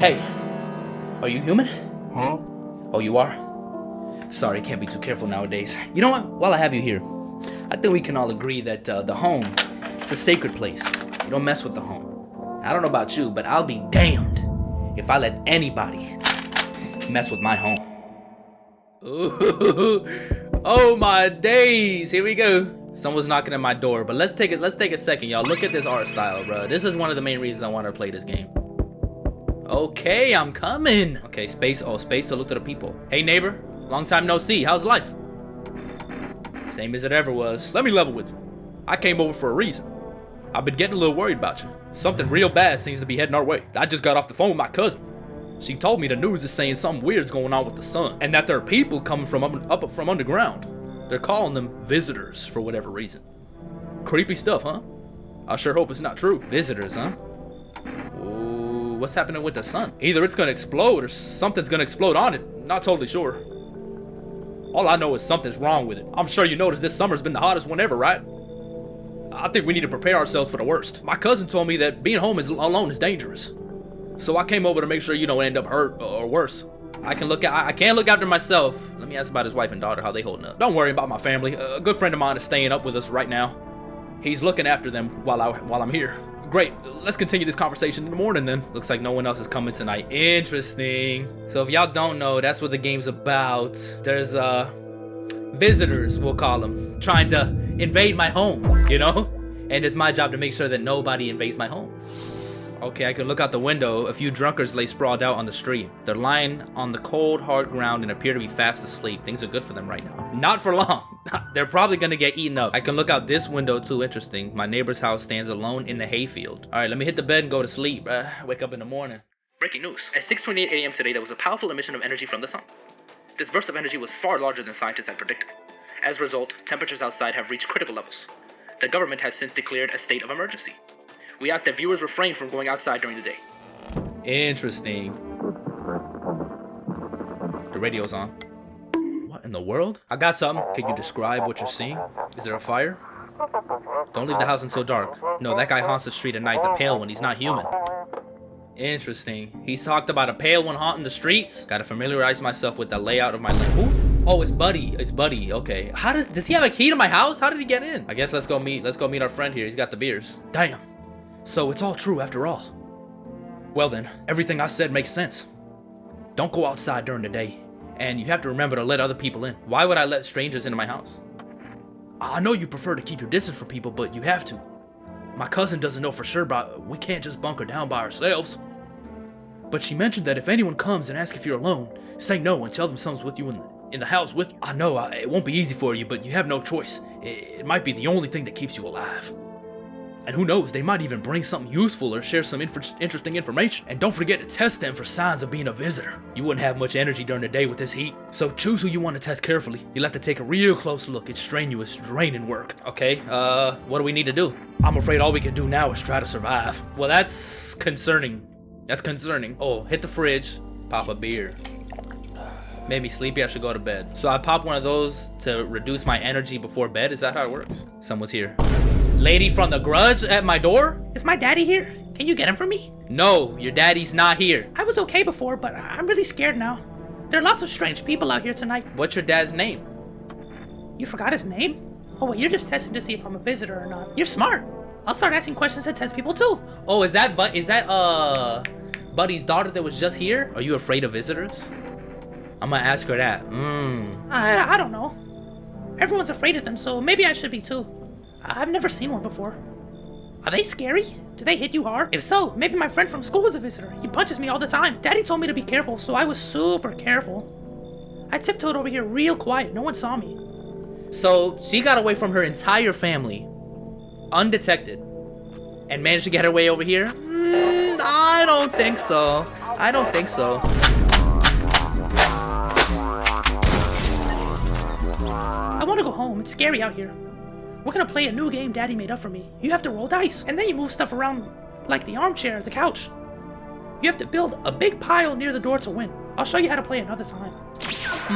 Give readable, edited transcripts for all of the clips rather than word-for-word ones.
Hey, are you human? Huh? Oh, you are? Sorry, can't be too careful nowadays. You know what? While I have you here, I think we can all agree that the home, it's a sacred place. You don't mess with the home. I don't know about you, but I'll be damned if I let anybody mess with my home. Ooh, oh my days! Here we go. Someone's knocking at my door, but let's take a second, y'all. Look at this art style, bro. This is one of the main reasons I want to play this game. Okay, I'm coming. Okay, space. Oh, space to look to the people. Hey, neighbor. Long time no see. How's life? Same as it ever was. Let me level with you. I came over for a reason. I've been getting a little worried about you. Something real bad seems to be heading our way. I just got off the phone with my cousin. She told me the news is saying something weird's going on with the sun, and that there are people coming from up from underground. They're calling them visitors for whatever reason. Creepy stuff, huh? I sure hope it's not true. Visitors, huh? Ooh, what's happening with the sun? Either it's gonna explode or something's gonna explode on it. Not totally sure. All I know is something's wrong with it. I'm sure you noticed this summer's been the hottest one ever, right? I think we need to prepare ourselves for the worst. My cousin told me that being home alone is dangerous. So I came over to make sure you don't end up hurt or worse. I can't look after myself. Let me ask about his wife and daughter, how they holding up. Don't worry about my family. A good friend of mine is staying up with us right now. He's looking after them while I'm here. Great, let's continue this conversation in the morning then. Looks like no one else is coming tonight. Interesting. So if y'all don't know, that's what the game's about. There's visitors, we'll call them, trying to invade my home, you know? And it's my job to make sure that nobody invades my home. Okay, I can look out the window. A few drunkards lay sprawled out on the street. They're lying on the cold, hard ground and appear to be fast asleep. Things are good for them right now. Not for long. They're probably gonna get eaten up. I can look out this window too. Interesting. My neighbor's house stands alone in the hayfield. All right, let me hit the bed and go to sleep. Wake up in the morning. Breaking news. At 6:28 a.m. today, there was a powerful emission of energy from the sun. This burst of energy was far larger than scientists had predicted. As a result, temperatures outside have reached critical levels. The government has since declared a state of emergency. We ask that viewers refrain from going outside during the day. Interesting. The radio's on. What in the world? I got something. Can you describe what you're seeing? Is there a fire? Don't leave the house until dark. No, that guy haunts the street at night, the pale one. He's not human. Interesting. He's talked about a pale one haunting the streets. Gotta familiarize myself with the layout of my land. Oh, it's Buddy. It's Buddy. Okay. Does he have a key to my house? How did he get in? I guess let's go meet our friend here. He's got the beers. Damn. So it's all true after all. Well then, everything I said makes sense. Don't go outside during the day, and you have to remember to let other people in. Why would I let strangers into my house? I know you prefer to keep your distance from people, but you have to. My cousin doesn't know for sure, but we can't just bunker down by ourselves. But she mentioned that if anyone comes and asks if you're alone, say no and tell them someone's with you in the house with you. I know it won't be easy for you, but you have no choice. It might be the only thing that keeps you alive. And who knows, they might even bring something useful or share some interesting information. And don't forget to test them for signs of being a visitor. You wouldn't have much energy during the day with this heat. So choose who you want to test carefully. You'll have to take a real close look. It's strenuous, draining work. Okay, what do we need to do? I'm afraid all we can do now is try to survive. Well, that's concerning. That's concerning. Oh, hit the fridge, pop a beer. Made me sleepy, I should go to bed. So I pop one of those to reduce my energy before bed. Is that how it works? Someone's here. Lady from the Grudge at my door? Is my daddy here? Can you get him for me? No, your daddy's not here. I was okay before, but I'm really scared now. There are lots of strange people out here tonight. What's your dad's name? You forgot his name? Oh wait, you're just testing to see if I'm a visitor or not. You're smart. I'll start asking questions to test people too. Oh, is that Buddy's daughter that was just here? Are you afraid of visitors? I'm gonna ask her that. I don't know. Everyone's afraid of them, so maybe I should be too. I've never seen one before. Are they scary? Do they hit you hard? If so, maybe my friend from school is a visitor. He punches me all the time. Daddy told me to be careful, so I was super careful. I tiptoed over here real quiet. No one saw me. So she got away from her entire family, undetected, and managed to get her way over here? I don't think so. I don't think so. I want to go home. It's scary out here. We're gonna play a new game Daddy made up for me. You have to roll dice, and then you move stuff around like the armchair, the couch. You have to build a big pile near the door to win. I'll show you how to play another time.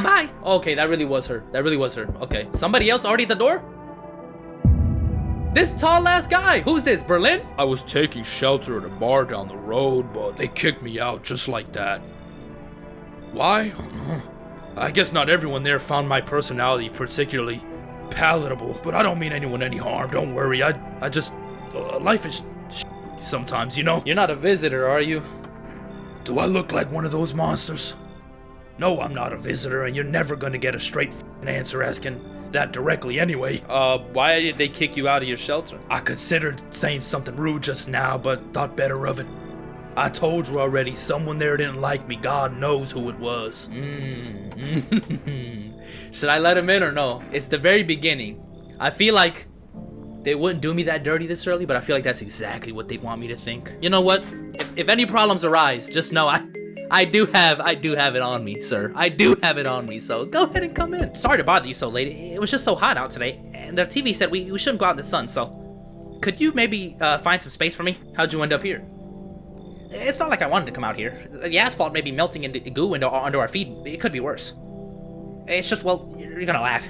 Bye. Okay, that really was her. That really was her. Okay. Somebody else already at the door? This tall ass guy. Who's this, Berlin? I was taking shelter at a bar down the road, but they kicked me out just like that. Why? I guess not everyone there found my personality particularly palatable, but I don't mean anyone any harm, don't worry. I just... life is sometimes, you know? You're not a visitor, are you? Do I look like one of those monsters? No, I'm not a visitor, and you're never gonna get a straight answer asking that directly anyway. Why did they kick you out of your shelter? I considered saying something rude just now, but thought better of it. I told you already, someone there didn't like me. God knows who it was. Should I let him in or no? It's the very beginning. I feel like they wouldn't do me that dirty this early, but I feel like that's exactly what they'd want me to think. You know what? If any problems arise, just know I do have it on me, sir. I do have it on me, so go ahead and come in. Sorry to bother you so late. It was just so hot out today, and the TV said we shouldn't go out in the sun, so could you maybe find some space for me? How'd you end up here? It's not like I wanted to come out here. The asphalt may be melting into goo under our feet. It could be worse. It's just, well, you're gonna laugh.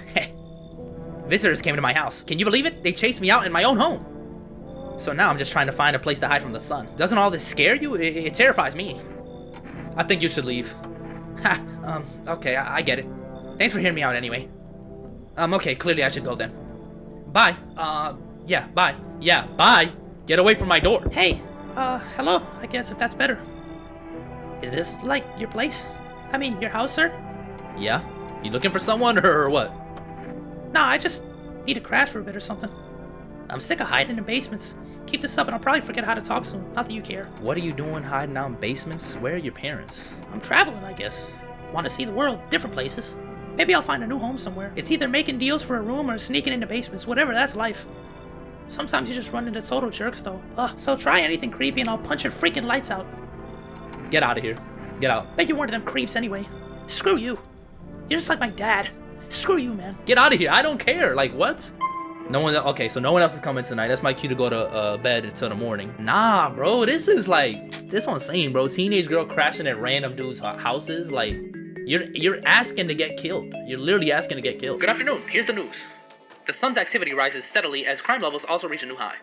Visitors came into my house. Can you believe it? They chased me out in my own home. So now I'm just trying to find a place to hide from the sun. Doesn't all this scare you? It terrifies me. I think you should leave. Okay, I get it. Thanks for hearing me out anyway. Okay, clearly I should go then. Bye. Yeah, bye. Yeah, bye. Get away from my door. Hey, hello, I guess if that's better. Is this, like, your place? I mean, your house, sir? Yeah? You looking for someone or what? Nah, I just need to crash for a bit or something. I'm sick of hiding in basements. Keep this up and I'll probably forget how to talk soon. Not that you care. What are you doing hiding out in basements? Where are your parents? I'm traveling, I guess. Want to see the world, different places. Maybe I'll find a new home somewhere. It's either making deals for a room or sneaking into basements. Whatever, that's life. Sometimes you just run into total jerks, though. So try anything creepy and I'll punch your freaking lights out. Get out of here. Get out. Bet you're one of them creeps anyway. Screw you. You're just like my dad. Screw you, man. Get out of here. I don't care. Like, what? No one... Okay, so no one else is coming tonight. That's my cue to go to bed until the morning. Nah, bro. This is like... This one's saying, bro. Teenage girl crashing at random dudes' houses. Like, you're asking to get killed. You're literally asking to get killed. Good afternoon. Here's the news. The sun's activity rises steadily as crime levels also reach a new high.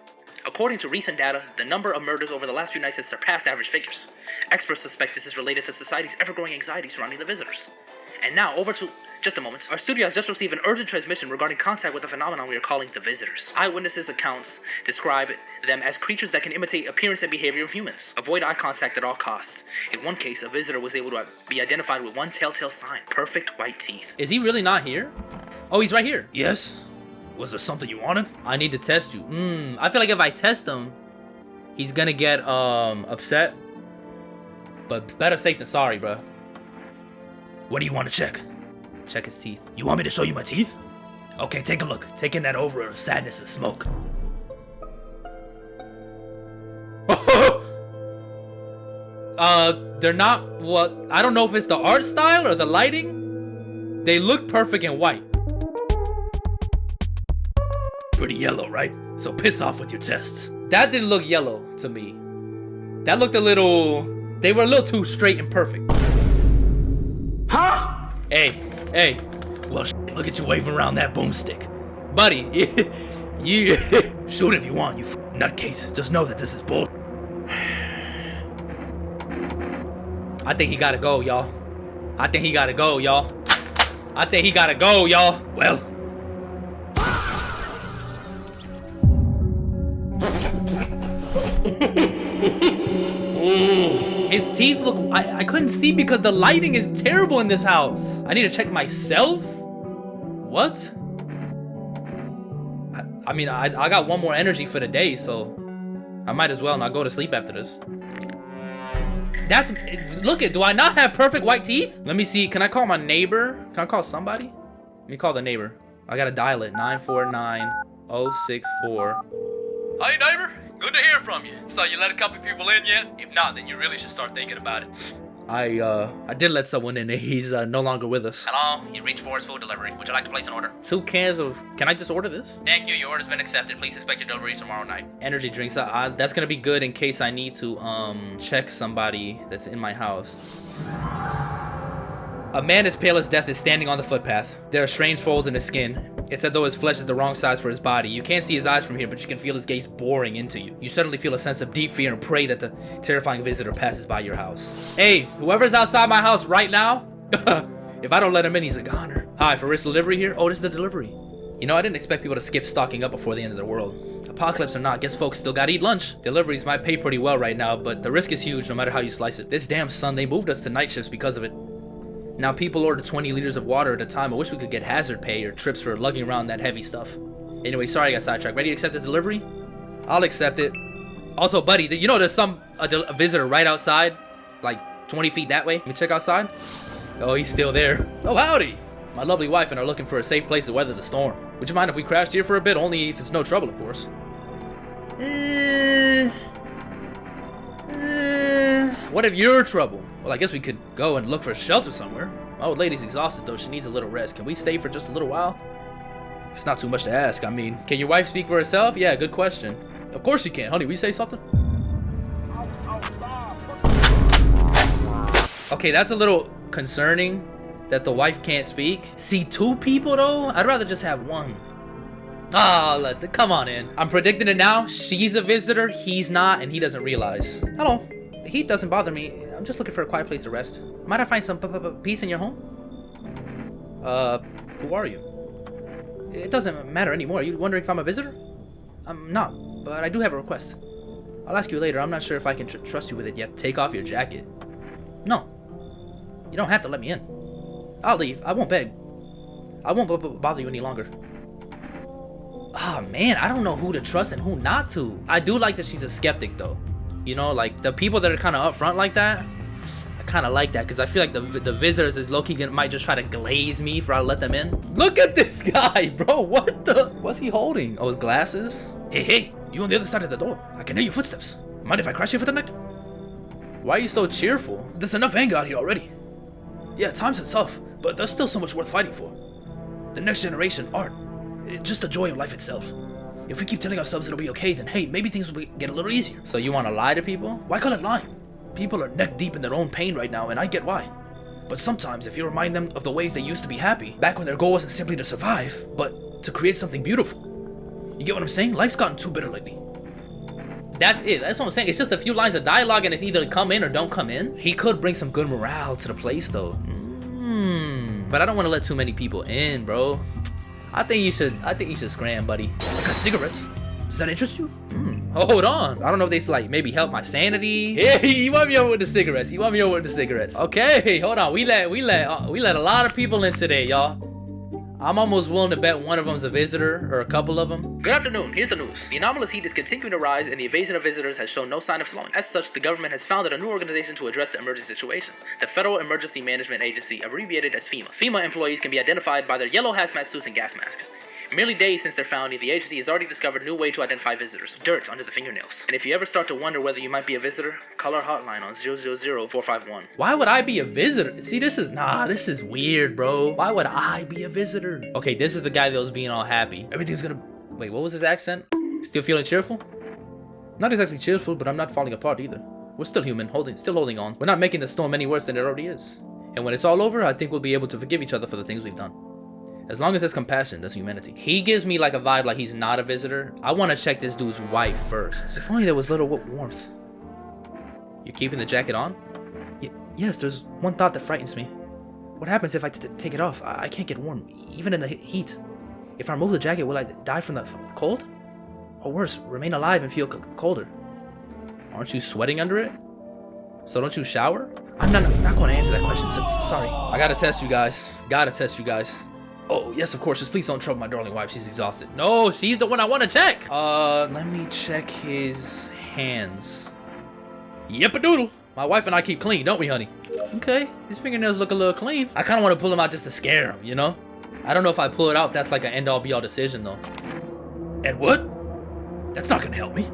According to recent data, the number of murders over the last few nights has surpassed average figures. Experts suspect this is related to society's ever-growing anxiety surrounding the visitors. And now, over to... Just a moment. Our studio has just received an urgent transmission regarding contact with a phenomenon we are calling the visitors. Eyewitnesses' accounts describe them as creatures that can imitate appearance and behavior of humans. Avoid eye contact at all costs. In one case, a visitor was able to be identified with one telltale sign: perfect white teeth. Is he really not here? Oh, he's right here. Yes? Was there something you wanted? I need to test you. I feel like if I test him, he's gonna get upset. But better safe than sorry, bro. What do you want to check? Check his teeth. You want me to show you my teeth? Okay, take a look. Take in that over of sadness and smoke. They're not what... I don't know if it's the art style or the lighting. They look perfect in white. Pretty yellow, right? So piss off with your tests. That didn't look yellow to me. That looked a little... They were a little too straight and perfect. Huh? Hey. Well, look at you waving around that boomstick. Buddy, you... Shoot if you want, you nutcase. Just know that this is bull. I think he gotta go, y'all. I think he gotta go, y'all. Well... His teeth look... I couldn't see because the lighting is terrible in this house. I need to check myself? What? I mean, I got one more energy for the day, so... I might as well not go to sleep after this. That's... Look it, do I not have perfect white teeth? Let me see, can I call my neighbor? Can I call somebody? Let me call the neighbor. I gotta dial it, 949-064. Hi, neighbor. Good to hear from you. So you let a couple people in yet? If not, then you really should start thinking about it. I did let someone in. He's no longer with us. Hello, you've reached Forest Food Delivery. Would you like to place an order? 2 cans of... Can I just order this? Thank you, your order's been accepted. Please expect your delivery tomorrow night. Energy drinks. That's gonna be good in case I need to check somebody that's in my house. A man as pale as death is standing on the footpath. There are strange folds in his skin. It's as though his flesh is the wrong size for his body. You can't see his eyes from here, but you can feel his gaze boring into you. You suddenly feel a sense of deep fear and pray that the terrifying visitor passes by your house. Hey, whoever's outside my house right now, if I don't let him in, he's a goner. Hi, for risk delivery here? Oh, this is the delivery. You know, I didn't expect people to skip stocking up before the end of the world. Apocalypse or not, guess folks still gotta eat lunch. Deliveries might pay pretty well right now, but the risk is huge no matter how you slice it. This damn sun, they moved us to night shifts because of it. Now people order 20 liters of water at a time. I wish we could get hazard pay or trips for lugging around that heavy stuff. Anyway, sorry I got sidetracked. Ready to accept this delivery? I'll accept it. Also, buddy, you know there's a visitor right outside, like 20 feet that way. Let me check outside. Oh, he's still there. Oh, howdy. My lovely wife and I are looking for a safe place to weather the storm. Would you mind if we crashed here for a bit? Only if it's no trouble, of course. What if you're trouble? Well, I guess we could go and look for shelter somewhere. My old lady's exhausted, though. She needs a little rest. Can we stay for just a little while? It's not too much to ask. I mean, can your wife speak for herself? Yeah, good question. Of course you can. Honey, will you say something? Okay, that's a little concerning that the wife can't speak. See, 2 people, though? I'd rather just have 1. Ah, come on in. I'm predicting it now. She's a visitor, he's not, and he doesn't realize. Hello. The heat doesn't bother me. I'm just looking for a quiet place to rest. Might I find some peace in your home? Who are you? It doesn't matter anymore. Are you wondering if I'm a visitor? I'm not, but I do have a request. I'll ask you later. I'm not sure if I can trust you with it yet. Take off your jacket. No. You don't have to let me in. I'll leave. I won't beg. I won't bother you any longer. Ah, man, I don't know who to trust and who not to. I do like that she's a skeptic, though. You know, like, the people that are kind of upfront like that, I kind of like that, because I feel like the visitors is low-key might just try to glaze me for I let them in. Look at this guy, bro. What the? What's he holding? Oh, his glasses? Hey, you on the other side of the door. I can hear your footsteps. Mind if I crash here for the night? Why are you so cheerful? There's enough anger out here already. Yeah, times are tough, but there's still so much worth fighting for. The next generation, art, just the joy of life itself. If we keep telling ourselves it'll be okay, then hey, maybe things will get a little easier. So you want to lie to people? Why call it lying? People are neck deep in their own pain right now, and I get why. But sometimes, if you remind them of the ways they used to be happy, back when their goal wasn't simply to survive, but to create something beautiful. You get what I'm saying? Life's gotten too bitter lately. That's it. That's what I'm saying. It's just a few lines of dialogue, and it's either come in or don't come in. He could bring some good morale to the place, though. But I don't want to let too many people in, bro. I think you should scram, buddy. I got cigarettes. Does that interest you? Hold on. I don't know if they like maybe help my sanity. Yeah, you want me over with the cigarettes. Okay, hold on. We let a lot of people in today, y'all. I'm almost willing to bet one of them's a visitor or a couple of them. Good afternoon. Here's the news. The anomalous heat is continuing to rise and the invasion of visitors has shown no sign of slowing. As such, the government has founded a new organization to address the emergency situation. The Federal Emergency Management Agency, abbreviated as FEMA. FEMA employees can be identified by their yellow hazmat suits and gas masks. Merely days since their founding, the agency has already discovered a new way to identify visitors. Dirt under the fingernails. And if you ever start to wonder whether you might be a visitor, call our hotline on 000-451. Why would I be a visitor? See, this is weird, bro. Why would I be a visitor? Okay, this is the guy that was being all happy. Everything's gonna... Wait, what was his accent? Still feeling cheerful? Not exactly cheerful, but I'm not falling apart either. We're still human, still holding on. We're not making the storm any worse than it already is. And when it's all over, I think we'll be able to forgive each other for the things we've done. As long as there's compassion, there's humanity. He gives me like a vibe like he's not a visitor. I want to check this dude's wife first. If only there was little warmth. You're keeping the jacket on? Yes, there's one thought that frightens me. What happens if I take it off? I can't get warm, even in the heat. If I remove the jacket, will I die from the cold? Or worse, remain alive and feel colder? Aren't you sweating under it? So don't you shower? I'm not going to answer that question, so sorry. I gotta test you guys. Oh, yes, of course. Just please don't trouble my darling wife. She's exhausted. No, she's the one I want to check. Let me check his hands. Yep-a-doodle. My wife and I keep clean, don't we, honey? Okay, his fingernails look a little clean. I kind of want to pull them out just to scare him, you know? I don't know if I pull it out, if that's like an end-all be-all decision, though. And what? That's not gonna help me.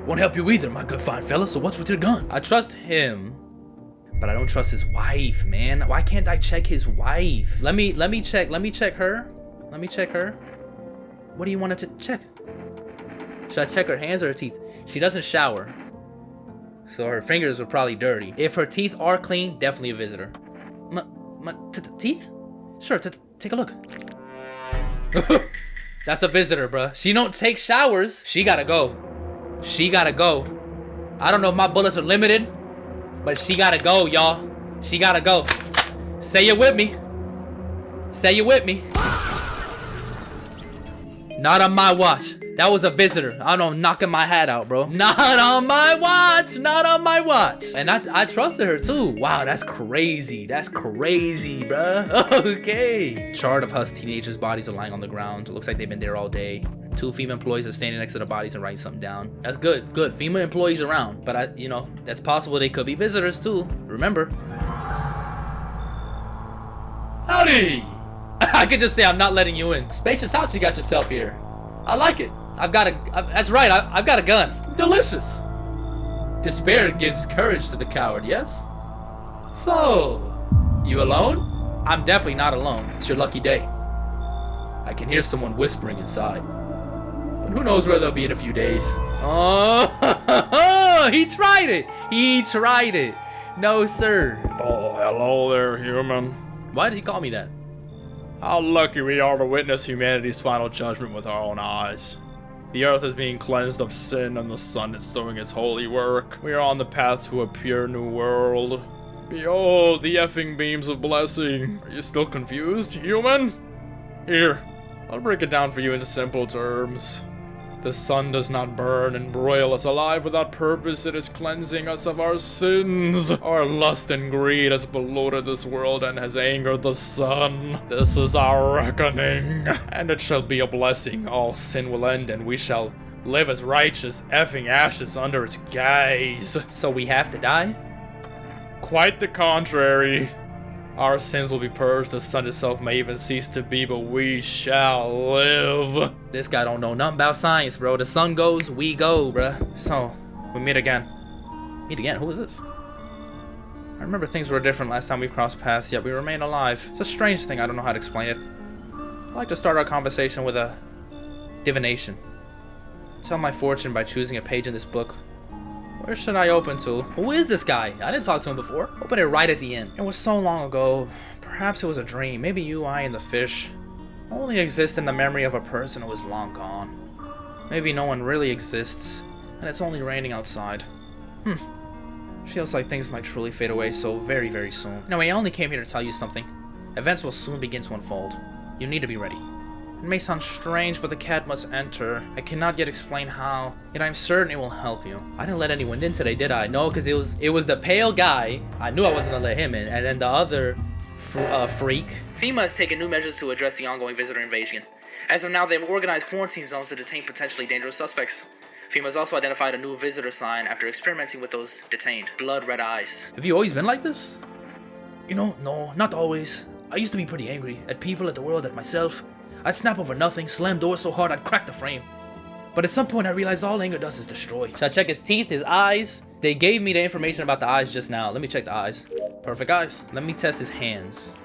Won't help you either, my good fine fella, so what's with your gun? I trust him, but I don't trust his wife, man. Why can't I check his wife? Let me check her. What do you want it to check? Should I check her hands or her teeth? She doesn't shower, so her fingers are probably dirty. If her teeth are clean, definitely a visitor. My teeth? Sure, take a look. That's a visitor, bruh. She don't take showers. She gotta go. She gotta go. I don't know if my bullets are limited, but she gotta go, y'all. She gotta go. Say it with me. Say it with me. Not on my watch. That was a visitor. I don't know, knocking my hat out, bro. Not on my watch. Not on my watch. And I trusted her too. Wow, that's crazy. That's crazy, bruh. Okay. Chart of Huss teenagers' bodies are lying on the ground. It looks like they've been there all day. 2 female employees are standing next to the bodies and writing something down. That's good. Good. Female employees around. But that's possible they could be visitors too. Remember. Howdy. I could just say I'm not letting you in. Spacious house you got yourself here. I like it. That's right, I've got a gun. Delicious. Despair gives courage to the coward, yes? So, you alone? I'm definitely not alone. It's your lucky day. I can hear someone whispering inside. But who knows where they'll be in a few days. Oh, he tried it. He tried it. No, sir. Oh, hello there, human. Why did he call me that? How lucky we are to witness humanity's final judgment with our own eyes. The earth is being cleansed of sin and the sun is doing its holy work. We are on the path to a pure new world. Behold the effing beams of blessing. Are you still confused, human? Here, I'll break it down for you into simple terms. The sun does not burn and broil us alive without purpose. It is cleansing us of our sins. Our lust and greed has polluted this world and has angered the sun. This is our reckoning. And it shall be a blessing. All sin will end and we shall live as righteous effing ashes under its gaze. So we have to die? Quite the contrary. Our sins will be purged, the sun itself may even cease to be, but we shall live. This guy don't know nothing about science, bro. The sun goes, we go, bruh. So, we meet again. Meet again? Who is this? I remember things were different last time we crossed paths, yet we remain alive. It's a strange thing, I don't know how to explain it. I'd like to start our conversation with a divination. Tell my fortune by choosing a page in this book. Where should I open to? Who is this guy? I didn't talk to him before. Open it right at the end. It was so long ago. Perhaps it was a dream. Maybe you, I, and the fish only exist in the memory of a person who is long gone. Maybe no one really exists, and it's only raining outside. Feels like things might truly fade away so very, very soon. Anyway, I only came here to tell you something. Events will soon begin to unfold. You need to be ready. It may sound strange, but the cat must enter. I cannot yet explain how, yet I'm certain it will help you. I didn't let anyone in today, did I? No, because it was the pale guy. I knew I wasn't gonna let him in, and then the other freak. FEMA has taken new measures to address the ongoing visitor invasion. As of now, they've organized quarantine zones to detain potentially dangerous suspects. FEMA has also identified a new visitor sign after experimenting with those detained. Blood red eyes. Have you always been like this? No, not always. I used to be pretty angry at people, at the world, at myself. I'd snap over nothing, slam doors so hard I'd crack the frame. But at some point I realized all anger does is destroy. Should I check his teeth, his eyes? They gave me the information about the eyes just now. Let me check the eyes. Perfect eyes. Let me test his hands.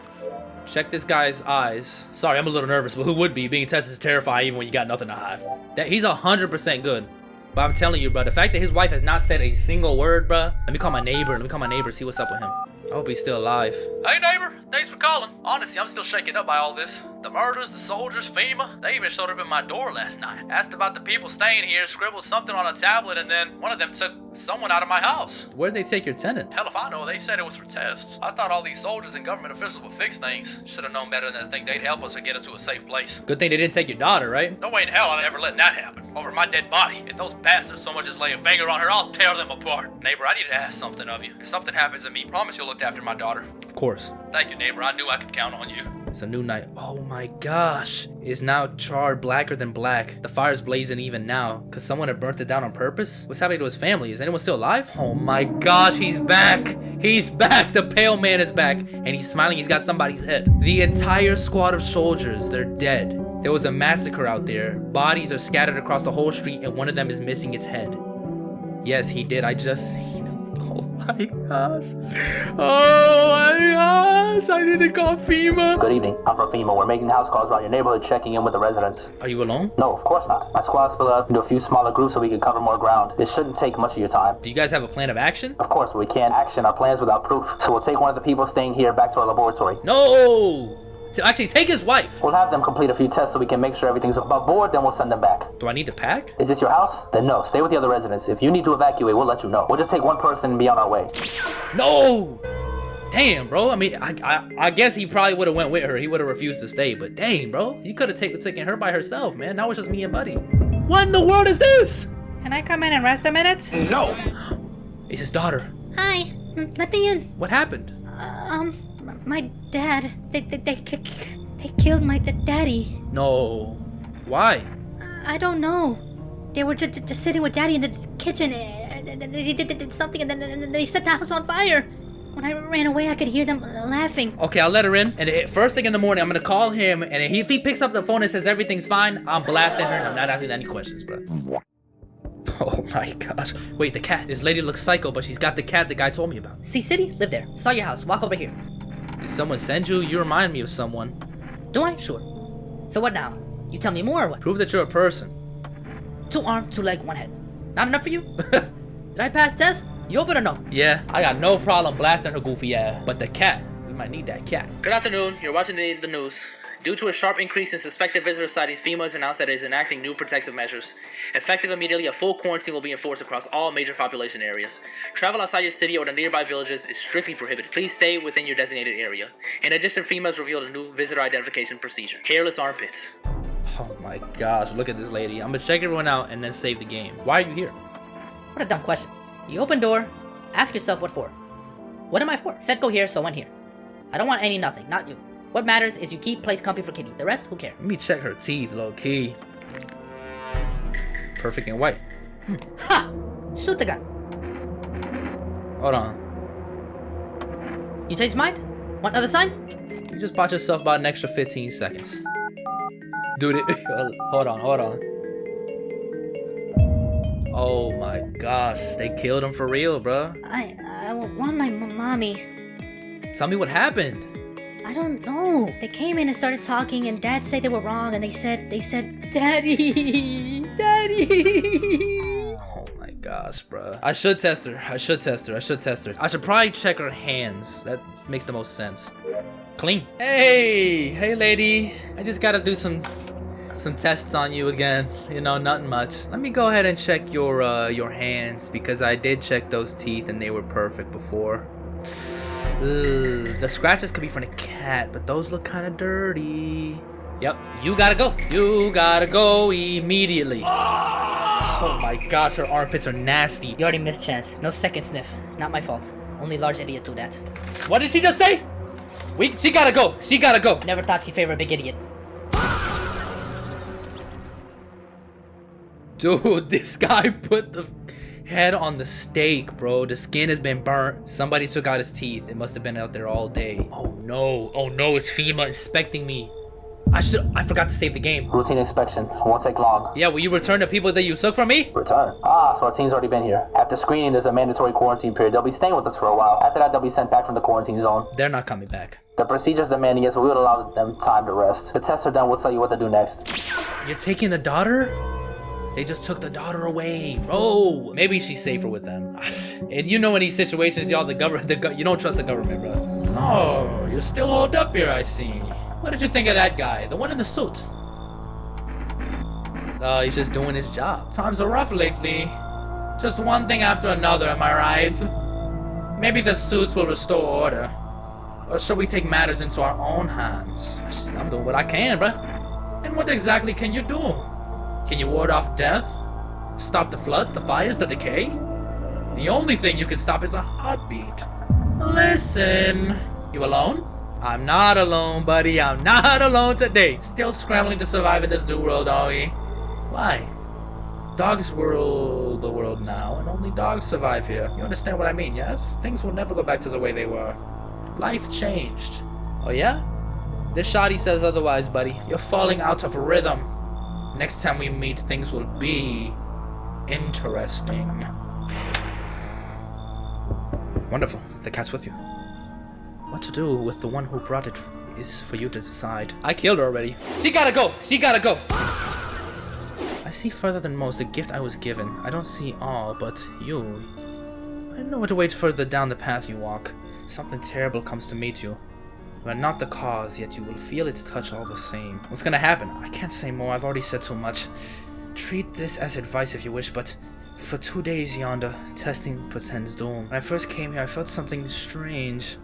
Check this guy's eyes. Sorry, I'm a little nervous, but who would be? Being tested is terrifying even when you got nothing to hide. He's 100% good. But I'm telling you, bro, the fact that his wife has not said a single word, bro. Let me call my neighbor, see what's up with him. I hope he's still alive. Hey neighbor, thanks for calling. Honestly, I'm still shaken up by all this. The murders, the soldiers, FEMA, they even showed up at my door last night. Asked about the people staying here, scribbled something on a tablet, and then one of them took someone out of my house. Where'd they take your tenant? Hell if I know, they said it was for tests. I thought all these soldiers and government officials would fix things. Should have known better than to think they'd help us or get us to a safe place. Good thing they didn't take your daughter, right? No way in hell I'd ever let that happen. Over my dead body. If those bastards so much as lay a finger on her, I'll tear them apart. Neighbor, I need to ask something of you. If something happens to me, promise you'll look after my daughter. Of course. Thank you, neighbor. I knew I could count on you. It's a new night. Oh my gosh. It's now charred blacker than black. The fire's blazing even now. Because someone had burnt it down on purpose? What's happening to his family? Is anyone still alive? Oh my gosh, he's back. He's back. The pale man is back. And he's smiling. He's got somebody's head. The entire squad of soldiers, they're dead. There was a massacre out there. Bodies are scattered across the whole street and one of them is missing its head. Yes, he did. I just... Oh my gosh. Oh my gosh. I need to call FEMA. Good evening. I'm from FEMA. We're making house calls around your neighborhood, checking in with the residents. Are you alone? No, of course not. My squad split up into a few smaller groups so we can cover more ground. This shouldn't take much of your time. Do you guys have a plan of action? Of course, we can't action our plans without proof. So we'll take one of the people staying here back to our laboratory. No. Actually, take his wife. We'll have them complete a few tests so we can make sure everything's above board, then we'll send them back. Do I need to pack? Is this your house? Then no, stay with the other residents. If you need to evacuate, we'll let you know. We'll just take one person and be on our way. No. Damn, bro. I mean, I guess he probably would have went with her. He would have refused to stay. But dang, bro. You could have taken her by herself, man. Now it's just me and Buddy. What in the world is this? Can I come in and rest a minute? No! It's his daughter. Hi, let me in. What happened? My dad, they killed my daddy. No. Why? I don't know. They were just sitting with daddy in the kitchen, and they did something, and then they set the house on fire. When I ran away, I could hear them laughing. Okay, I'll let her in. And first thing in the morning, I'm gonna call him, and if he picks up the phone and says everything's fine, I'm blasting her, and I'm not asking any questions, bro. Oh my gosh. Wait, the cat. This lady looks psycho, but she's got the cat the guy told me about. See city? Live there. Saw your house. Walk over here. Did someone send you? You remind me of someone. Do I? Sure. So what now? You tell me more or what? Prove that you're a person. 2 arms, 2 legs, 1 head. Not enough for you? Did I pass test? You open or no? Yeah, I got no problem blasting her goofy ass. But the cat, we might need that cat. Good afternoon. You're watching the news. Due to a sharp increase in suspected visitor sightings, FEMA has announced that it is enacting new protective measures. Effective immediately, a full quarantine will be enforced across all major population areas. Travel outside your city or the nearby villages is strictly prohibited. Please stay within your designated area. In addition, FEMA has revealed a new visitor identification procedure. Hairless armpits. Oh my gosh, look at this lady. I'm gonna check everyone out and then save the game. Why are you here? What a dumb question. You open door, ask yourself what for. What am I for? Said go here, so went here. I don't want any nothing, not you. What matters is you keep place comfy for Kitty. The rest, who cares? Let me check her teeth, low key. Perfect and white. Ha! Shoot the gun. Hold on. You changed mind? Want another sign? You just bought yourself about an extra 15 seconds. Dude, hold on. Oh my gosh, they killed him for real, bro. I want my mommy. Tell me what happened. I don't know. They came in and started talking, and Dad said they were wrong, and they said, Daddy, Daddy. Oh my gosh, bro. I should test her. I should probably check her hands. That makes the most sense. Clean. Hey lady. I just gotta do some tests on you again. You know, nothing much. Let me go ahead and check your hands because I did check those teeth and they were perfect before. Ugh, the scratches could be from a cat, but those look kind of dirty. Yep, you gotta go. You gotta go immediately. Oh my gosh, her armpits are nasty. You already missed chance. No second sniff. Not my fault. Only large idiot do that. What did she just say? She gotta go. She gotta go. Never thought she favored a big idiot. Dude, this guy put the head on the stake, bro. The skin has been burnt. Somebody took out his teeth. It must have been out there all day. Oh no, it's FEMA inspecting me. I forgot to save the game. Routine inspection. Won't take long. Yeah, will you return the people that you took from me? Return. So our team's already been here. After screening, there's a mandatory quarantine period. They'll be staying with us for a while. After that, they'll be sent back from the quarantine zone. They're not coming back. The procedure's demanding it, so we would allow them time to rest. The tests are done. We'll tell you what to do next. You're taking the daughter? They just took the daughter away, bro. Maybe she's safer with them. And you know in these situations, y'all, you don't trust the government, bro. Oh, you're still holed up here, I see. What did you think of that guy? The one in the suit? He's just doing his job. Times are rough lately. Just one thing after another, am I right? Maybe the suits will restore order. Or shall we take matters into our own hands? I'm doing what I can, bro. And what exactly can you do? Can you ward off death? Stop the floods, the fires, the decay? The only thing you can stop is a heartbeat. Listen. You alone? I'm not alone, buddy. I'm not alone today. Still scrambling to survive in this new world, are we? Why? Dogs rule the world now, and only dogs survive here. You understand what I mean, yes? Things will never go back to the way they were. Life changed. Oh yeah? This shoddy says otherwise, buddy. You're falling out of rhythm. Next time we meet, things will be interesting. Wonderful. The cat's with you. What to do with the one who brought it is for you to decide. I killed her already. She gotta go! She gotta go! I see further than most the gift I was given. I don't see all, but you... I know what awaits further down the path you walk. Something terrible comes to meet you. You are not the cause, yet you will feel its touch all the same. What's gonna happen? I can't say more, I've already said too much. Treat this as advice if you wish, but for 2 days yonder, testing portends doom. When I first came here, I felt something strange.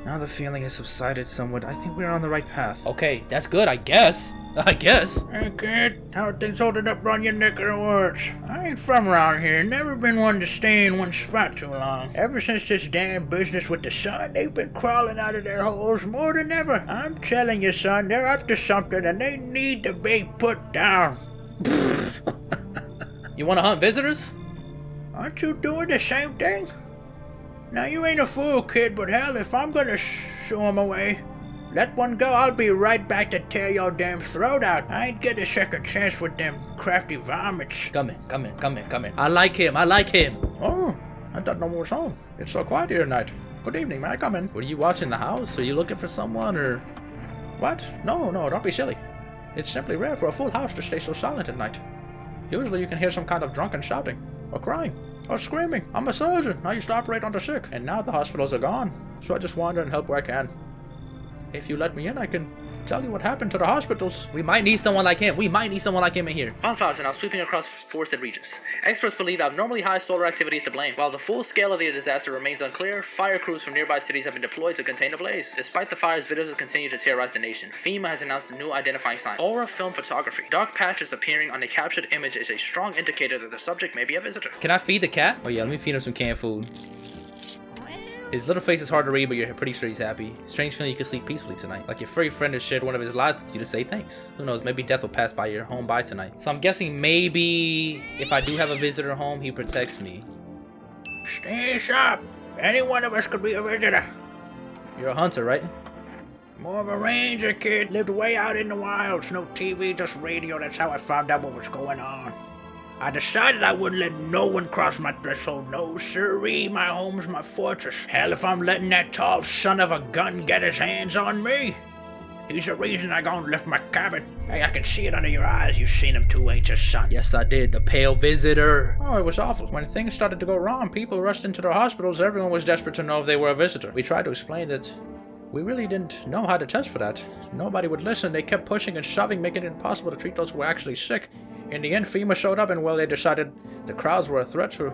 Now the feeling has subsided somewhat. I think we're on the right path. Okay, that's good, I guess. I guess. Hey kid, how are things holding up on your neck of the woods? I ain't from around here, never been one to stay in one spot too long. Ever since this damn business with the sun, they've been crawling out of their holes more than ever. I'm telling you, son, they're up to something and they need to be put down. You wanna hunt visitors? Aren't you doing the same thing? Now you ain't a fool, kid, but hell, if I'm gonna shoo 'em away, let one go, I'll be right back to tear your damn throat out. I ain't get a second chance with them crafty varmints. Come in. I like him. Oh, I thought no one was home. It's so quiet here tonight. Good evening, may I come in? Were you watching the house? Are you looking for someone, or...? What? No, don't be silly. It's simply rare for a full house to stay so silent at night. Usually you can hear some kind of drunken shouting, or crying, or screaming. I'm a surgeon. I used to operate on the sick, and now the hospitals are gone, so I just wander and help where I can. If you let me in, I can tell you what happened to the hospitals. We might need someone like him. In here. Wildfires are now sweeping across forested regions. Experts believe abnormally high solar activity is to blame. While the full scale of the disaster remains unclear, fire crews from nearby cities have been deployed to contain the blaze. Despite the fires, videos continue to terrorize the nation. FEMA has announced a new identifying sign: aura film photography. Dark patches appearing on a captured image is a strong indicator that the subject may be a visitor. Can I feed the cat? Oh yeah, let me feed him some canned food. His little face is hard to read, but you're pretty sure he's happy. Strange feeling you can sleep peacefully tonight. Like your furry friend has shared one of his lives with you to say thanks. Who knows, maybe death will pass by your home by tonight. So I'm guessing maybe if I do have a visitor home, he protects me. Stay sharp. Any one of us could be a visitor. You're a hunter, right? More of a ranger, kid. Lived way out in the wilds. No TV, just radio. That's how I found out what was going on. I decided I wouldn't let no one cross my threshold. No siree, my home's my fortress. Hell, if I'm letting that tall son of a gun get his hands on me, he's the reason I gone left my cabin. Hey, I can see it under your eyes. You seen him too, ain't you, son? Yes, I did. The pale visitor. Oh, it was awful. When things started to go wrong, people rushed into the hospitals. Everyone was desperate to know if they were a visitor. We tried to explain that we really didn't know how to test for that. Nobody would listen. They kept pushing and shoving, making it impossible to treat those who were actually sick. In the end, FEMA showed up and, well, they decided the crowds were a threat to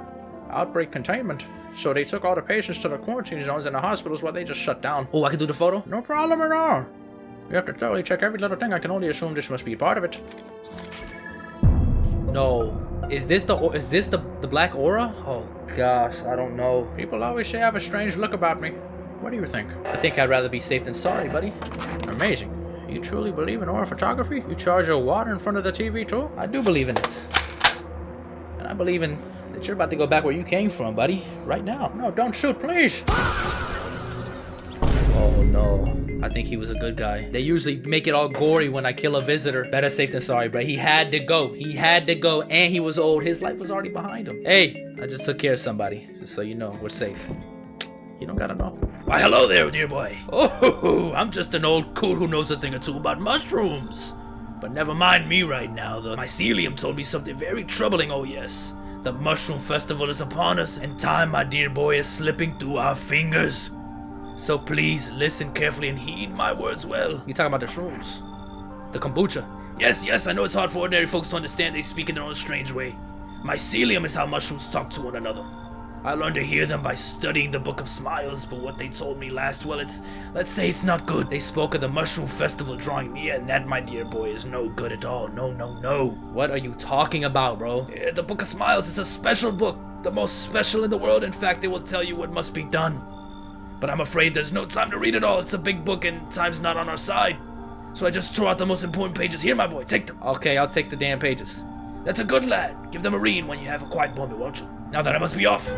outbreak containment. So they took all the patients to the quarantine zones in the hospitals where they just shut down. Oh, I can do the photo? No problem at all. You have to thoroughly check every little thing. I can only assume this must be part of it. No. Is this the black aura? Oh gosh, I don't know. People always say I have a strange look about me. What do you think? I think I'd rather be safe than sorry, buddy. Amazing. You truly believe in aura photography? You charge your water in front of the TV too? I do believe in it. And I believe in that you're about to go back where you came from, buddy. Right now. No, don't shoot, please. Oh no. I think he was a good guy. They usually make it all gory when I kill a visitor. Better safe than sorry, bro. He had to go. And he was old. His life was already behind him. Hey, I just took care of somebody. Just so you know, we're safe. You don't gotta know. Why, hello there, dear boy. Oh, I'm just an old coot who knows a thing or two about mushrooms. But never mind me right now. The mycelium told me something very troubling, oh yes. The mushroom festival is upon us, and time, my dear boy, is slipping through our fingers. So please, listen carefully and heed my words well. You talking about the shrooms? The kombucha? Yes, I know it's hard for ordinary folks to understand. They speak in their own strange way. Mycelium is how mushrooms talk to one another. I learned to hear them by studying the Book of Smiles, but what they told me last, well, let's say it's not good. They spoke of the Mushroom Festival drawing near, and that, my dear boy, is no good at all. No. What are you talking about, bro? The Book of Smiles is a special book, the most special in the world. In fact, it will tell you what must be done. But I'm afraid there's no time to read it all. It's a big book, and time's not on our side. So I just threw out the most important pages. Here, my boy, take them. Okay, I'll take the damn pages. That's a good lad. Give them a read when you have a quiet moment, won't you? Now that I must be off.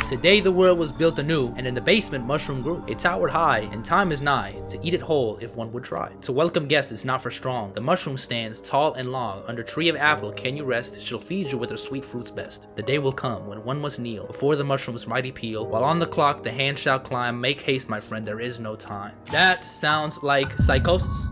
Today the world was built anew, and in the basement mushroom grew. It towered high, and time is nigh, to eat it whole if one would try. To welcome guests is not for strong. The mushroom stands tall and long, under tree of apple can you rest, she'll feed you with her sweet fruits best. The day will come when one must kneel before the mushroom's mighty peel, while on the clock the hand shall climb. Make haste, my friend, there is no time. That sounds like psychosis.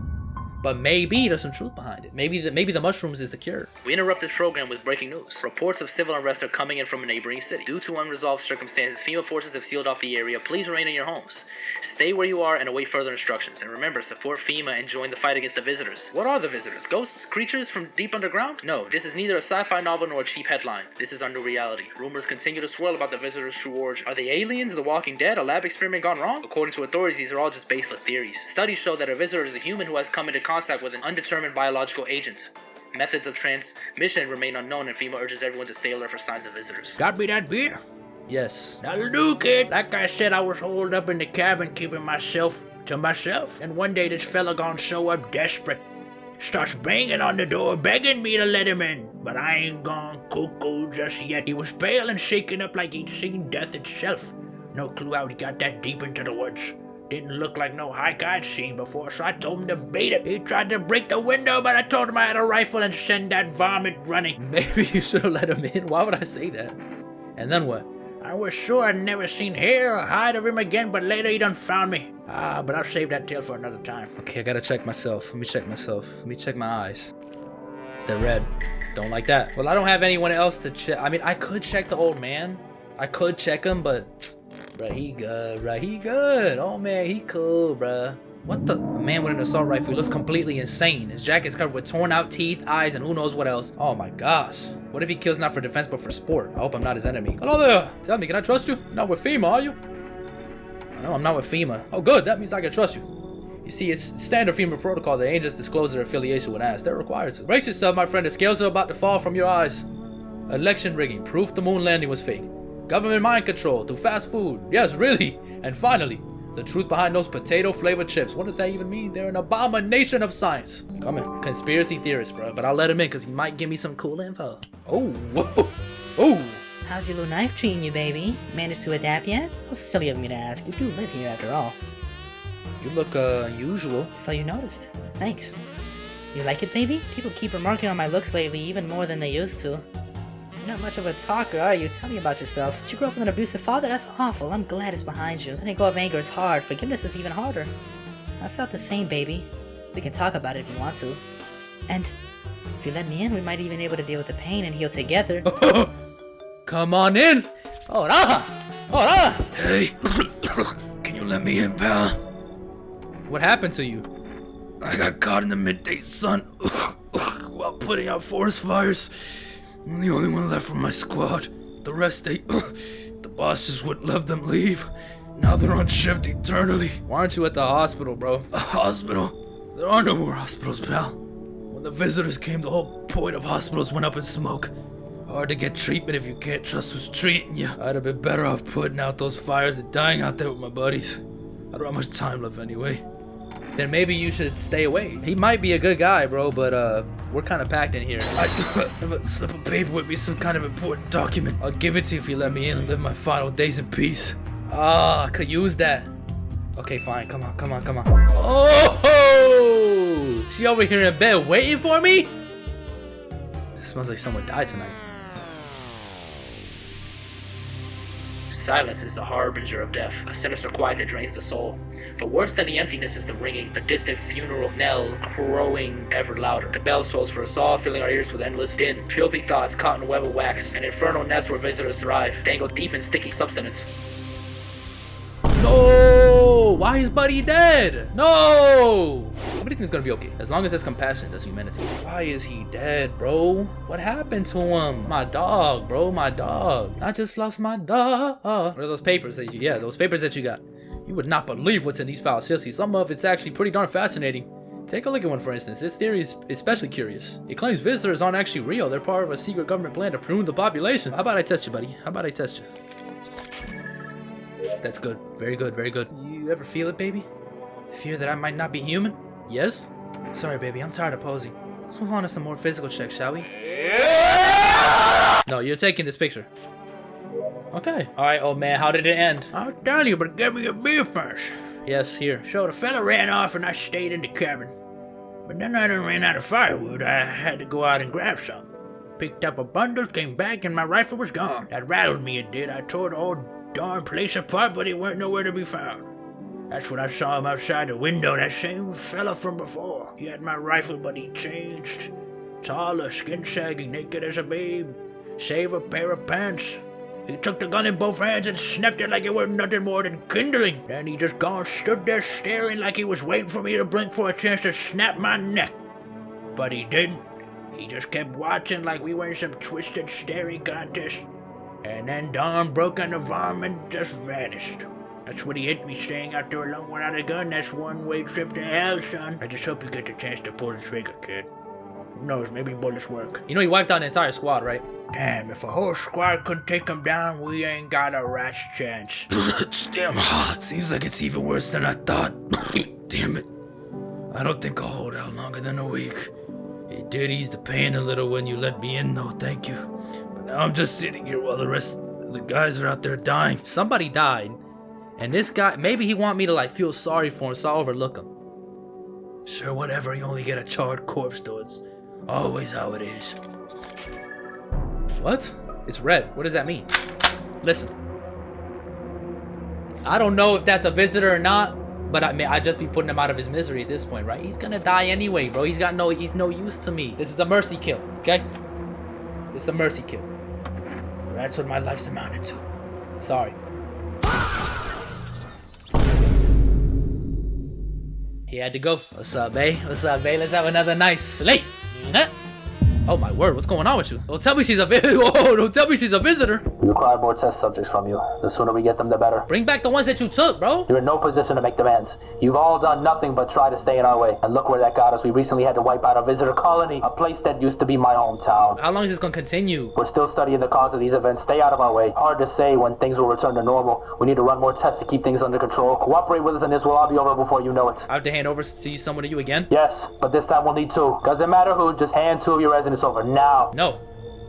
But maybe there's some truth behind it. Maybe the mushrooms is the cure. We interrupt this program with breaking news. Reports of civil unrest are coming in from a neighboring city. Due to unresolved circumstances, FEMA forces have sealed off the area. Please remain in your homes. Stay where you are and await further instructions. And remember, support FEMA and join the fight against the visitors. What are the visitors? Ghosts? Creatures from deep underground? No, this is neither a sci-fi novel nor a cheap headline. This is our new reality. Rumors continue to swirl about the visitors' true origin. Are they aliens, the Walking Dead, a lab experiment gone wrong? According to authorities, these are all just baseless theories. Studies show that a visitor is a human who has come into contact with an undetermined biological agent. Methods of transmission remain unknown, and FEMA urges everyone to stay alert for signs of visitors. Got me that beer? Yes. That'll do, kid. Like I said, I was holed up in the cabin keeping myself to myself. And one day this fella gonna show up desperate. Starts banging on the door, begging me to let him in. But I ain't gone cuckoo just yet. He was pale and shaking up like he'd seen death itself. No clue how he got that deep into the woods. Didn't look like no hike I'd seen before, so I told him to beat it. He tried to break the window, but I told him I had a rifle and send that varmint running. Maybe you should have let him in. Why would I say that? And then what? I was sure I'd never seen hair or hide of him again, but later he done found me. But I'll save that tale for another time. Okay, I gotta check myself. Let me check myself. Let me check my eyes. They're red. Don't like that. Well, I don't have anyone else to check. I mean, I could check the old man. I could check him, but... Bruh, he good, bruh. He good. Oh, man, he cool, bruh. What the? A man with an assault rifle. He looks completely insane. His jacket's covered with torn out teeth, eyes, and who knows what else. Oh, my gosh. What if he kills not for defense, but for sport? I hope I'm not his enemy. Hello there. Tell me, can I trust you? You're not with FEMA, are you? No, I'm not with FEMA. Oh, good. That means I can trust you. You see, it's standard FEMA protocol that agents disclose their affiliation when asked. They're required to. Brace yourself, my friend. The scales are about to fall from your eyes. Election rigging. Proof the moon landing was fake. Government mind control through fast food. Yes, really. And finally, the truth behind those potato-flavored chips. What does that even mean? They're an abomination of science. Come in. Conspiracy theorist, bro. But I'll let him in because he might give me some cool info. Oh, whoa. Oh. How's your little knife treating you, baby? Managed to adapt yet? How silly of me to ask. You do live here after all. You look, unusual. So you noticed. Thanks. You like it, baby? People keep remarking on my looks lately, even more than they used to. You're not much of a talker, are you? Tell me about yourself. Did you grow up with an abusive father? That's awful. I'm glad it's behind you. Letting go of anger is hard. Forgiveness is even harder. I felt the same, baby. We can talk about it if you want to. And if you let me in, we might even be able to deal with the pain and heal together. Come on in. Hold on. Hold on. Hey, can you let me in, pal? What happened to you? I got caught in the midday sun while putting out forest fires. I'm the only one left from my squad. The rest, the boss just wouldn't let them leave. Now they're on shift eternally. Why aren't you at the hospital, bro? A hospital? There are no more hospitals, pal. When the visitors came, the whole point of hospitals went up in smoke. Hard to get treatment if you can't trust who's treating you. I'd have been better off putting out those fires than dying out there with my buddies. I don't have much time left anyway. Then maybe you should stay away. He might be a good guy, bro, but we're kind of packed in here. I have a slip of paper with me, some kind of important document. I'll give it to you if you let me in and live my final days in peace. Ah, I could use that. Okay, fine. Come on, come on, come on. Oh! She over here in bed waiting for me? It smells like someone died tonight. Silence is the harbinger of death, a sinister quiet that drains the soul. But worse than the emptiness is the ringing, a distant funeral knell crowing ever louder. The bell tolls for us all, filling our ears with endless din. Filthy thoughts caught in a web of wax, an infernal nest where visitors thrive, dangled deep in sticky substance. No! Why is Buddy dead? No! Everything's gonna be okay. As long as there's compassion, there's humanity. Why is he dead, bro? What happened to him? My dog, bro, my dog. I just lost my dog. What are those papers that those papers that you got? You would not believe what's in these files. Seriously, some of it's actually pretty darn fascinating. Take a look at one, for instance. This theory is especially curious. It claims visitors aren't actually real. They're part of a secret government plan to prune the population. How about I test you, buddy? How about I test you? That's good. Very good, very good. You ever feel it, baby? The fear that I might not be human? Yes? Sorry, baby. I'm tired of posing. Let's move on to some more physical checks, shall we? No, you're taking this picture. Okay. All right, old man. How did it end? I'll tell you, but give me a beer first. Yes, here. So the fella ran off and I stayed in the cabin. But then I done ran out of firewood. I had to go out and grab some. Picked up a bundle, came back, and my rifle was gone. That rattled me, it did. I tore the whole darn place apart, but it weren't nowhere to be found. That's when I saw him outside the window, that same fella from before. He had my rifle, but he changed. Taller, skin sagging, naked as a babe. Save a pair of pants. He took the gun in both hands and snapped it like it were nothing more than kindling. Then he just gone stood there staring like he was waiting for me to blink for a chance to snap my neck. But he didn't. He just kept watching like we were in some twisted staring contest. And then dawn broke on the varmint and just vanished. That's when he hit me staying out there alone without a gun. That's one-way trip to hell, son. I just hope you get the chance to pull the trigger, kid. Who knows, maybe bullets work. You know he wiped out an entire squad, right? Damn, if a whole squad couldn't take him down, we ain't got a rat's chance. It's damn hot. Seems like it's even worse than I thought. Damn it. I don't think I'll hold out longer than a week. It did ease the pain a little when you let me in, though, thank you. But now I'm just sitting here while the rest of the guys are out there dying. Somebody died. And this guy, maybe he want me to like feel sorry for him, so I'll overlook him. Sure, whatever, you only get a charred corpse, though. It's always how it is. What? It's red. What does that mean? Listen. I don't know if that's a visitor or not, but I just be putting him out of his misery at this point, right? He's gonna die anyway, bro. He's no use to me. This is a mercy kill, okay? It's a mercy kill. So that's what my life's amounted to. Sorry. He had to go. What's up, bae? What's up, bae? Let's have another nice sleep. Huh? Oh my word, what's going on with you? Don't tell me she's a visitor. Whoa, don't tell me she's a visitor. We require more test subjects from you. The sooner we get them, the better. Bring back the ones that you took, bro. You're in no position to make demands. You've all done nothing but try to stay in our way. And look where that got us. We recently had to wipe out a visitor colony, a place that used to be my hometown. How long is this gonna continue? We're still studying the cause of these events. Stay out of our way. Hard to say when things will return to normal. We need to run more tests to keep things under control. Cooperate with us and this will all be over before you know it. I have to hand over to someone to you again? Yes, but this time we'll need two. Doesn't matter who, just hand two of your residents over now. No,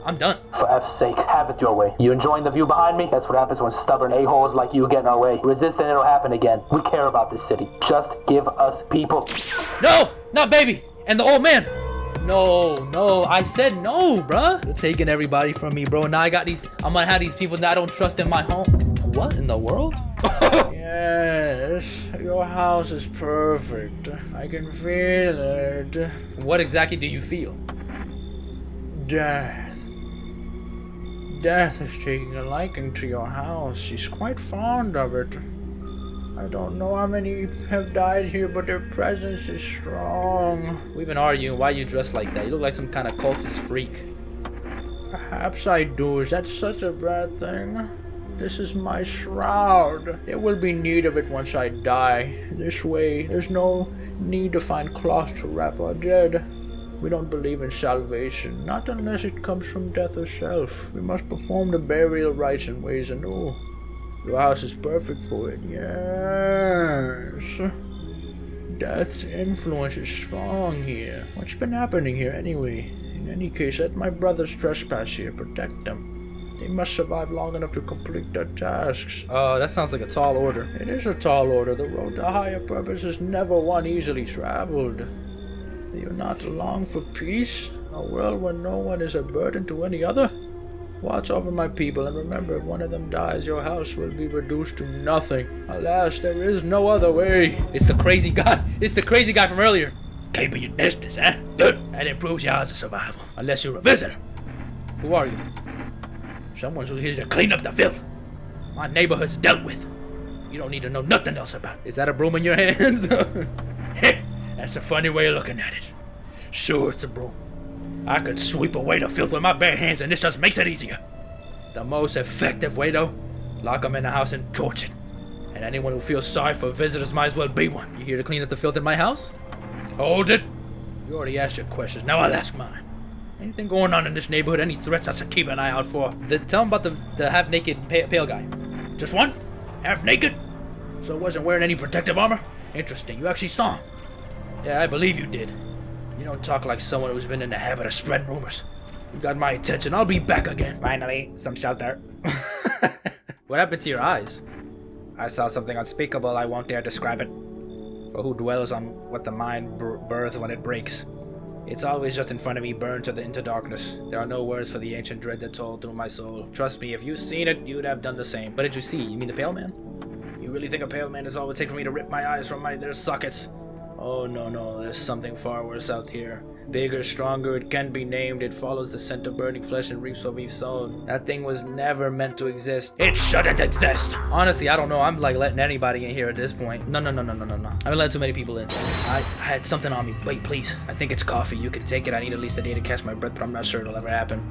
I'm done. For F's sake, have it your way. You enjoying the view behind me? That's what happens when stubborn a-holes like you get in our way. Resist and it'll happen again. We care about this city. Just give us people. No, not baby. And the old man. No, I said no, bruh. You're taking everybody from me, bro. Now I'm gonna have these people that I don't trust in my home. What in the world? Yes, your house is perfect. I can feel it. What exactly do you feel? Death. Death is taking a liking to your house. She's quite fond of it. I don't know how many have died here, but their presence is strong. We've been arguing why you dress like that. You look like some kind of cultist freak. Perhaps I do. Is that such a bad thing? This is my shroud. There will be need of it once I die. This way, there's no need to find cloth to wrap our dead. We don't believe in salvation, not unless it comes from death herself. We must perform the burial rites in ways anew. Your house is perfect for it, yes. Death's influence is strong here. What's been happening here anyway? In any case, let my brothers trespass here. Protect them. They must survive long enough to complete their tasks. That sounds like a tall order. It is a tall order. The road to higher purpose is never one easily traveled. Do you not long for peace? A world where no one is a burden to any other? Watch over my people and remember if one of them dies, your house will be reduced to nothing. Alas, there is no other way. It's the crazy guy. It's the crazy guy from earlier. Keeping your distance, huh? Good. That improves your odds of survival. Unless you're a visitor. Who are you? Someone who's here to clean up the filth. My neighborhood's dealt with. You don't need to know nothing else about it. Is that a broom in your hands? That's a funny way of looking at it. Sure, it's a broom. I could sweep away the filth with my bare hands, and this just makes it easier. The most effective way, though, lock them in the house and torch it. And anyone who feels sorry for visitors might as well be one. You here to clean up the filth in my house? Hold it. You already asked your questions. Now I'll ask mine. Anything going on in this neighborhood? Any threats I should keep an eye out for? Tell him about the half-naked pale guy. Just one? Half naked? So wasn't wearing any protective armor? Interesting. You actually saw him. Yeah, I believe you did. You don't talk like someone who's been in the habit of spreading rumors. You got my attention. I'll be back again. Finally, some shelter. What happened to your eyes? I saw something unspeakable, I won't dare describe it. For who dwells on what the mind births when it breaks? It's always just in front of me, burned into darkness. There are no words for the ancient dread that told through my soul. Trust me, if you'd seen it, you'd have done the same. What did you see? You mean the pale man? You really think a pale man is all it would take for me to rip my eyes from their sockets? Oh no, there's something far worse out here. Bigger, stronger, it can't be named. It follows the scent of burning flesh and reaps what we've sown. That thing was never meant to exist. It shouldn't exist! Honestly, I don't know. I'm like letting anybody in here at this point. No. I've been letting too many people in. I had something on me. Wait, please. I think it's coffee. You can take it. I need at least a day to catch my breath, but I'm not sure it'll ever happen.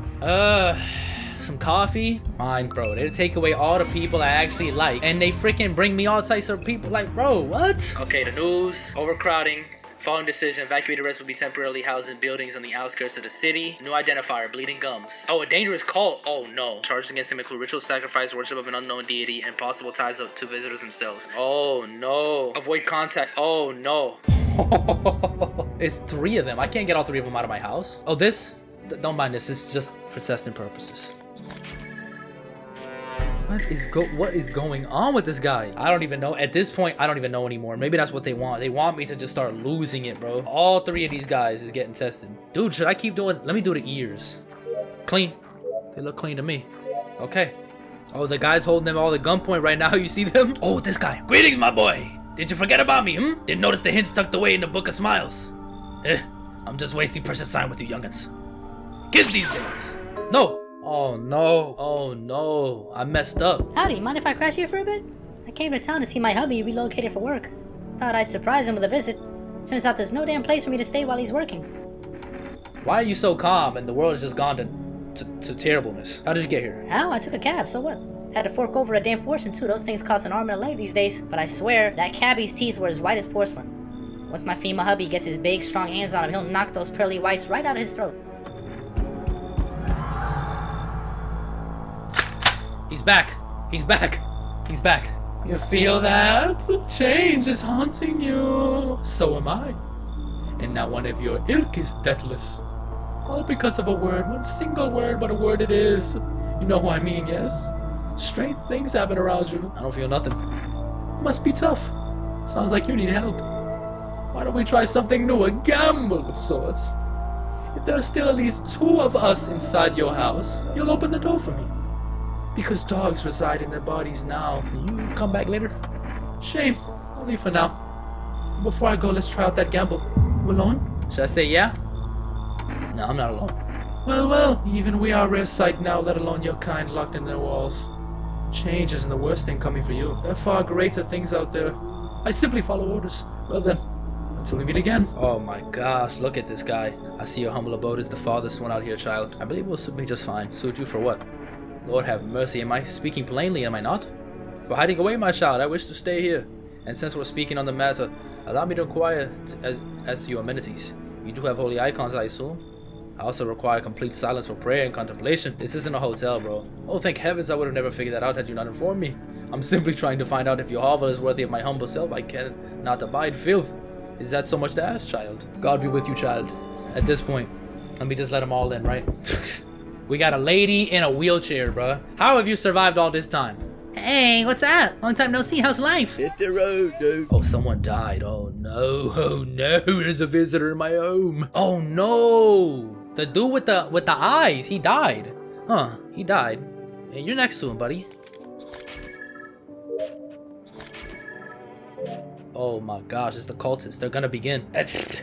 Some coffee? Fine, bro. They take away all the people I actually like, and they freaking bring me all types of people. Like, bro, what? Okay, the news, overcrowding. Following decision, evacuated residents will be temporarily housed in buildings on the outskirts of the city. New identifier, bleeding gums. Oh, a dangerous cult. Oh no. Charges against him include ritual sacrifice, worship of an unknown deity, and possible ties to visitors themselves. Oh no. Avoid contact. Oh no. It's 3 of them. I can't get all 3 of them out of my house. Oh, this? Don't mind this. It's just for testing purposes. What is going on with this guy? I don't even know. At this point, I don't even know anymore. Maybe that's what they want. They want me to just start losing it, bro. All 3 of these guys is getting tested. Dude, should I keep doing? Let me do the ears. Clean. They look clean to me. Okay. Oh, the guy's holding them all at gunpoint right now. You see them? Oh, this guy. Greetings, my boy. Did you forget about me, Didn't notice the hints tucked away in the Book of Smiles. I'm just wasting precious time with you youngins. Kids these days. No. Oh no, I messed up. Howdy, mind if I crash here for a bit? I came to town to see my hubby relocated for work. Thought I'd surprise him with a visit. Turns out there's no damn place for me to stay while he's working. Why are you so calm and the world has just gone to terribleness? How did you get here? How? I took a cab, so what? Had to fork over a damn fortune too. Those things cost an arm and a leg these days. But I swear, that cabbie's teeth were as white as porcelain. Once my female hubby gets his big, strong hands on him, he'll knock those pearly whites right out of his throat. He's back. You feel that? Change is haunting you. So am I. And now one of your ilk is deathless. All because of a word, one single word, but a word it is. You know who I mean, yes? Strange things happen around you. I don't feel nothing. Must be tough. Sounds like you need help. Why don't we try something new, a gamble of sorts? If there are still at least 2 of us inside your house, you'll open the door for me. Because dogs reside in their bodies now. Can you come back later? Shame. I'll leave for now. Before I go, let's try out that gamble. You alone? Should I say yeah? No, I'm not alone. Well, even we are a rare sight now, let alone your kind locked in their walls. Change isn't the worst thing coming for you. There are far greater things out there. I simply follow orders. Well then, until we meet again. Oh my gosh, look at this guy. I see your humble abode is the farthest one out here, child. I believe we'll suit me just fine. Suit you for what? Lord have mercy, am I speaking plainly, am I not? For hiding away, my child, I wish to stay here. And since we're speaking on the matter, allow me to inquire as to your amenities. You do have holy icons, I assume? I also require complete silence for prayer and contemplation. This isn't a hotel, bro. Oh, thank heavens I would have never figured that out had you not informed me. I'm simply trying to find out if your hovel is worthy of my humble self. I cannot abide filth. Is that so much to ask, child? God be with you, child. At this point, let me just let them all in, right? We got a lady in a wheelchair, bruh. How have you survived all this time? Hey, what's that? Long time no see. How's life? Hit the road, dude. Oh, someone died. Oh no, there's a visitor in my home. Oh no, the dude with the eyes, he died. Huh, he died. Hey, you're next to him, buddy. Oh my gosh, it's the cultists. They're gonna begin.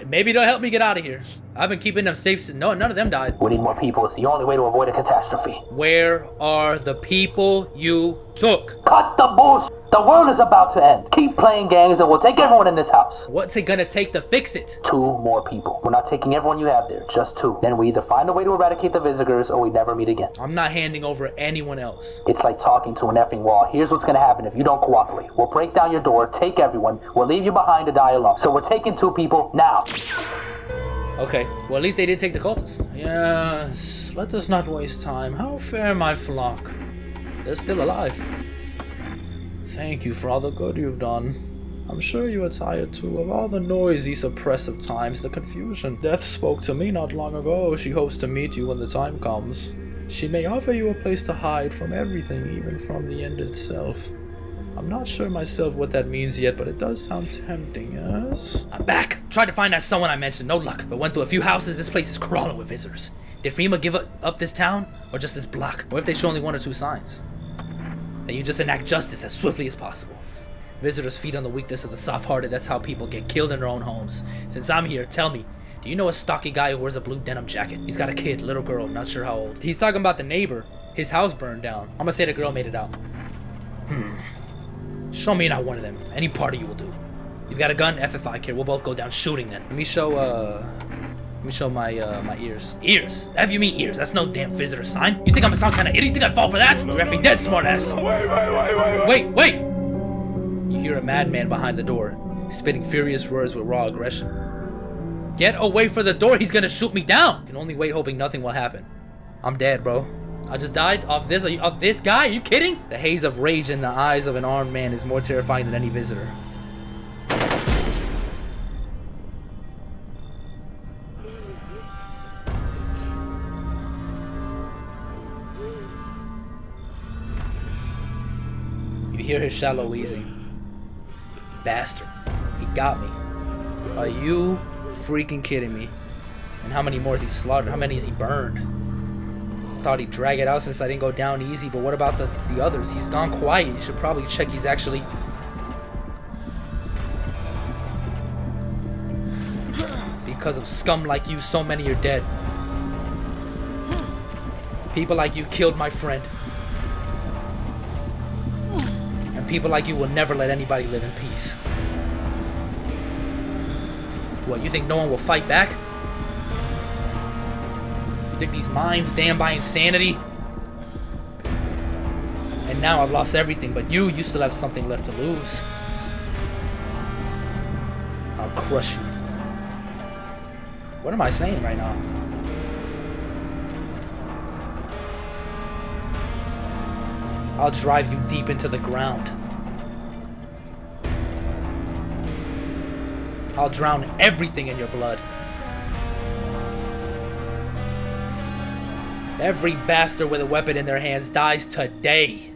Maybe they'll help me get out of here. I've been keeping them safe. No, none of them died. We need more people. It's the only way to avoid a catastrophe. Where are the people you took? Cut the bullshit. The world is about to end. Keep playing games and we'll take everyone in this house. What's it gonna take to fix it? 2 more people. We're not taking everyone you have there, just 2. Then we either find a way to eradicate the visitors or we never meet again. I'm not handing over anyone else. It's like talking to an effing wall. Here's what's gonna happen if you don't cooperate. We'll break down your door, take everyone, we'll leave you behind to die alone. So we're taking 2 people now. Okay, well at least they did take the cultists. Yes, let us not waste time. How fair my flock. They're still alive. Thank you for all the good you've done. I'm sure you are tired too of all the noise, these oppressive times, the confusion. Death spoke to me not long ago. She hopes to meet you when the time comes. She may offer you a place to hide from everything, even from the end itself. I'm not sure myself what that means yet, but it does sound tempting, yes? I'm back. Tried to find that someone I mentioned, no luck. But went through a few houses. This place is crawling with visitors. Did FEMA give up this town, or just this block? What if they show only 1 or 2 signs? Then you just enact justice as swiftly as possible. Visitors feed on the weakness of the soft-hearted. That's how people get killed in their own homes. Since I'm here, tell me, do you know a stocky guy who wears a blue denim jacket? He's got a kid, little girl, not sure how old. He's talking about the neighbor. His house burned down. I'm gonna say the girl made it out. Show me not one of them. Any part of you will do. You've got a gun? If I care. We'll both go down shooting then. Let me show my my ears. Ears? Have you mean ears? That's no damn visitor sign. You think I'm some kind of idiot? You think I'd fall for that? You're effing dead, smartass. Wait! You hear a madman behind the door, spitting furious words with raw aggression. Get away from the door, he's gonna shoot me down! Can only wait hoping nothing will happen. I'm dead, bro. I just died of this guy? Are you kidding? The haze of rage in the eyes of an armed man is more terrifying than any visitor. You hear his shallow wheezing. Bastard. He got me. Are you freaking kidding me? And how many more has he slaughtered? How many has he burned? Thought he'd drag it out since I didn't go down easy, but what about the others? He's gone quiet. You should probably check he's actually... Because of scum like you, so many are dead. People like you killed my friend. And people like you will never let anybody live in peace. What, you think no one will fight back? You think these minds stand by insanity? And now I've lost everything, but you still have something left to lose. I'll crush you. What am I saying right now? I'll drive you deep into the ground. I'll drown everything in your blood. Every bastard with a weapon in their hands dies today.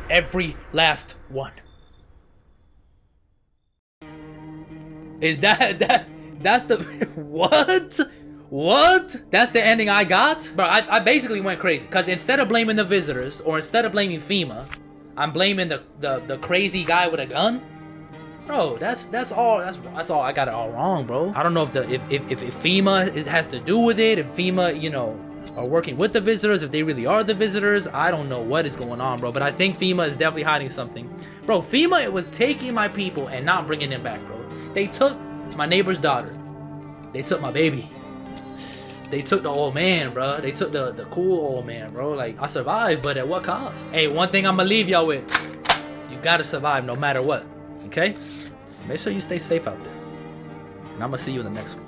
Every last one. Is that's the what? That's the ending I got? Bro, I basically went crazy. Because instead of blaming the visitors, or instead of blaming FEMA, I'm blaming the crazy guy with a gun. Bro, that's all I got it all wrong, bro. I don't know if FEMA has to do with it, if FEMA, you know, are working with the visitors, if they really are the visitors. I don't know what is going on, bro, but I think FEMA is definitely hiding something. Bro, FEMA was taking my people and not bringing them back, bro. They took my neighbor's daughter. They took my baby. They took the old man, bro. They took the cool old man, bro. Like, I survived, but at what cost? Hey, one thing I'm gonna leave y'all with. You gotta survive no matter what. Okay? Make sure you stay safe out there. And I'm gonna see you in the next one.